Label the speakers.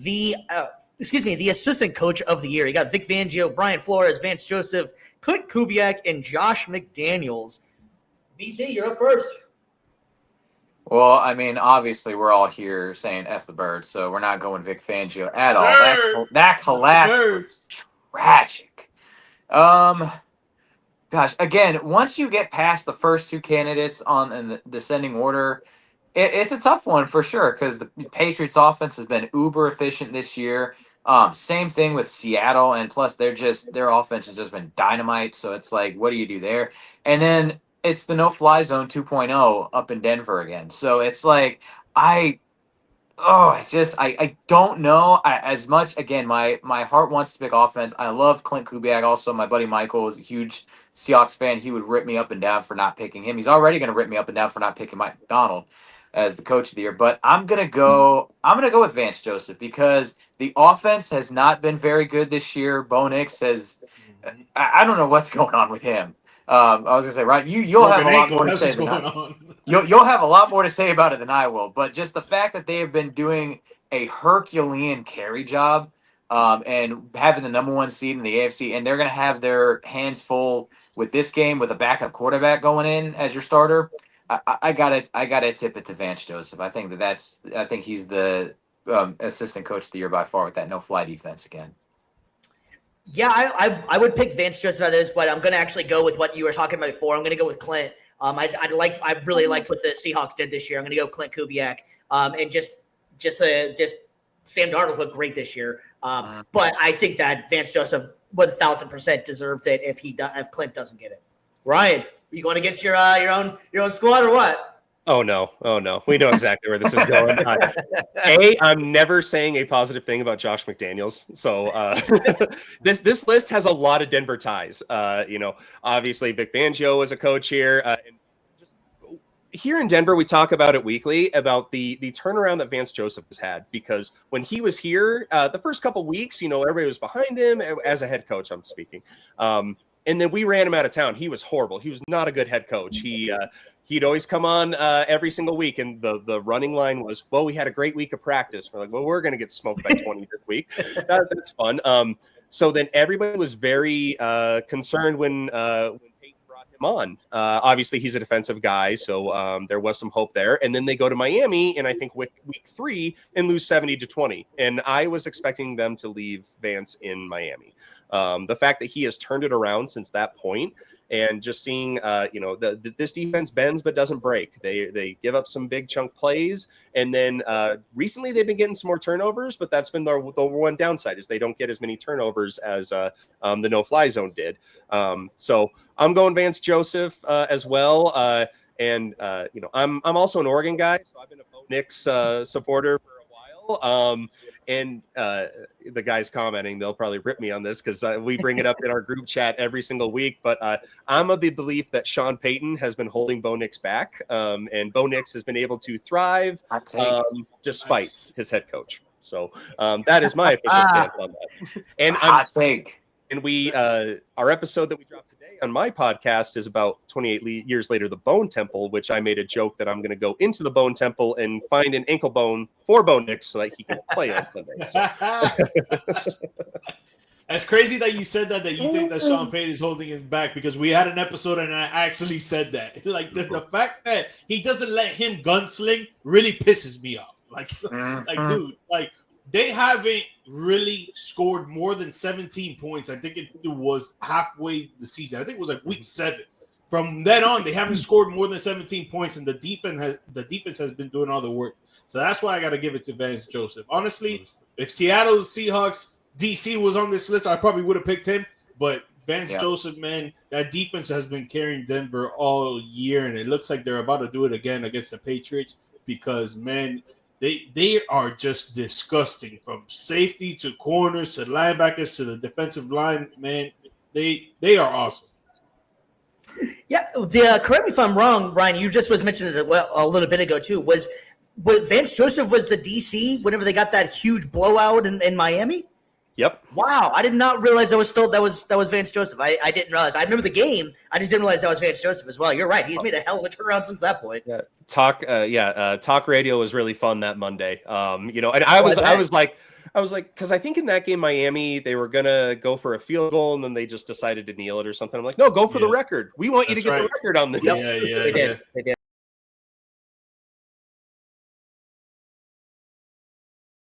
Speaker 1: the assistant coach of the year. You got Vic Fangio, Brian Flores, Vance Joseph, Clint Kubiak, and Josh McDaniels. BC, you're up first.
Speaker 2: Well, I mean, obviously, we're all here saying F the bird, so we're not going Vic Fangio at all. That collapse was tragic. Gosh, again, once you get past the first two candidates in the descending order, it's a tough one for sure because the Patriots offense has been uber efficient this year. Same thing with Seattle, and plus their offense has just been dynamite. So it's like, what do you do there? And then it's the no-fly zone 2.0 up in Denver again. So it's like I don't know as much. Again, my heart wants to pick offense. I love Clint Kubiak. Also, my buddy Michael is a huge Seahawks fan. He would rip me up and down for not picking him. He's already going to rip me up and down for not picking Mike McDonald as the coach of the year. But I'm gonna go with Vance Joseph because the offense has not been very good this year. Bo Nix has. I don't know what's going on with him. I was gonna say, right? You'll have a lot more to say than I. You'll have a lot more to say about it than I will. But just the fact that they have been doing a Herculean carry job, and having the number one seed in the AFC, and they're gonna have their hands full with this game with a backup quarterback going in as your starter. I gotta tip it to Vance Joseph. I think he's the assistant coach of the year by far with that no-fly defense again.
Speaker 1: Yeah, I would pick Vance Joseph out of this, but I'm going to actually go with what you were talking about before. I'm going to go with Clint. I really liked what the Seahawks did this year. I'm going to go Clint Kubiak. And just Sam Darnold looked great this year. But I think that Vance Joseph 1,000% deserves it if Clint doesn't get it. Ryan, you going against your own squad or what?
Speaker 3: Oh no! We know exactly where this is going. I'm never saying a positive thing about Josh McDaniels. So this list has a lot of Denver ties. Obviously Vic Fangio is a coach here. And just here in Denver, we talk about it weekly about the turnaround that Vance Joseph has had, because when he was here, the first couple weeks, everybody was behind him as a head coach. I'm speaking. And then we ran him out of town. He was horrible. He was not a good head coach. He'd always come on every single week, and the running line was, well, we had a great week of practice. We're like, well, we're going to get smoked by 20 this week. That's fun. So then everybody was very concerned when Peyton brought him on. Obviously, he's a defensive guy, so there was some hope there. And then they go to Miami, and I think week 3 and lose 70-20. And I was expecting them to leave Vance in Miami. The fact that he has turned it around since that point, and just seeing, this defense bends but doesn't break. They give up some big chunk plays, and then recently they've been getting some more turnovers, but that's been the one downside is they don't get as many turnovers as the no-fly zone did. So I'm going Vance Joseph as well, and I'm also an Oregon guy, so I've been a Bo Nix supporter for a while. And the guys commenting, they'll probably rip me on this because we bring it up in our group chat every single week. But I'm of the belief that Sean Payton has been holding Bo Nix back, and Bo Nix has been able to thrive despite his head coach. So that is my official stance on that. And and we our episode that we dropped today on my podcast is about 28 years later, the Bone Temple, which I made a joke that I'm going to go into the Bone Temple and find an ankle bone for Bo Nix so that he can play on Sunday. So.
Speaker 4: That's crazy that you said that you think that Sean Payton is holding him back, because we had an episode and I actually said that. Like the fact that he doesn't let him gunsling really pisses me off. Like dude, they haven't really scored more than 17 points. I think it was halfway the season. I think it was like week 7. From then on, they haven't scored more than 17 points, and the defense has been doing all the work. So that's why I got to give it to Vance Joseph. Honestly, if Seattle Seahawks DC was on this list, I probably would have picked him. But Vance Joseph, man, that defense has been carrying Denver all year, and it looks like they're about to do it again against the Patriots because, man, They are just disgusting, from safety to corners to linebackers to the defensive line. Man, they are awesome.
Speaker 1: Yeah, correct me if I'm wrong, Ryan. You just was mentioning it a little bit ago too. Was Vance Joseph was the DC whenever they got that huge blowout in Miami?
Speaker 3: Yep.
Speaker 1: Wow, I did not realize that was Vance Joseph. I didn't realize. I remember the game. I just didn't realize that was Vance Joseph as well. You're right. He's made a hell of a turnaround since that point.
Speaker 3: Yeah. Talk radio was really fun that Monday. And I was I was like, because I think in that game, Miami, they were gonna go for a field goal, and then they just decided to kneel it or something. I'm like, no, go for the record. We want you to
Speaker 4: That's
Speaker 3: get the
Speaker 4: right.
Speaker 3: record on this.
Speaker 4: Yeah,
Speaker 1: They did.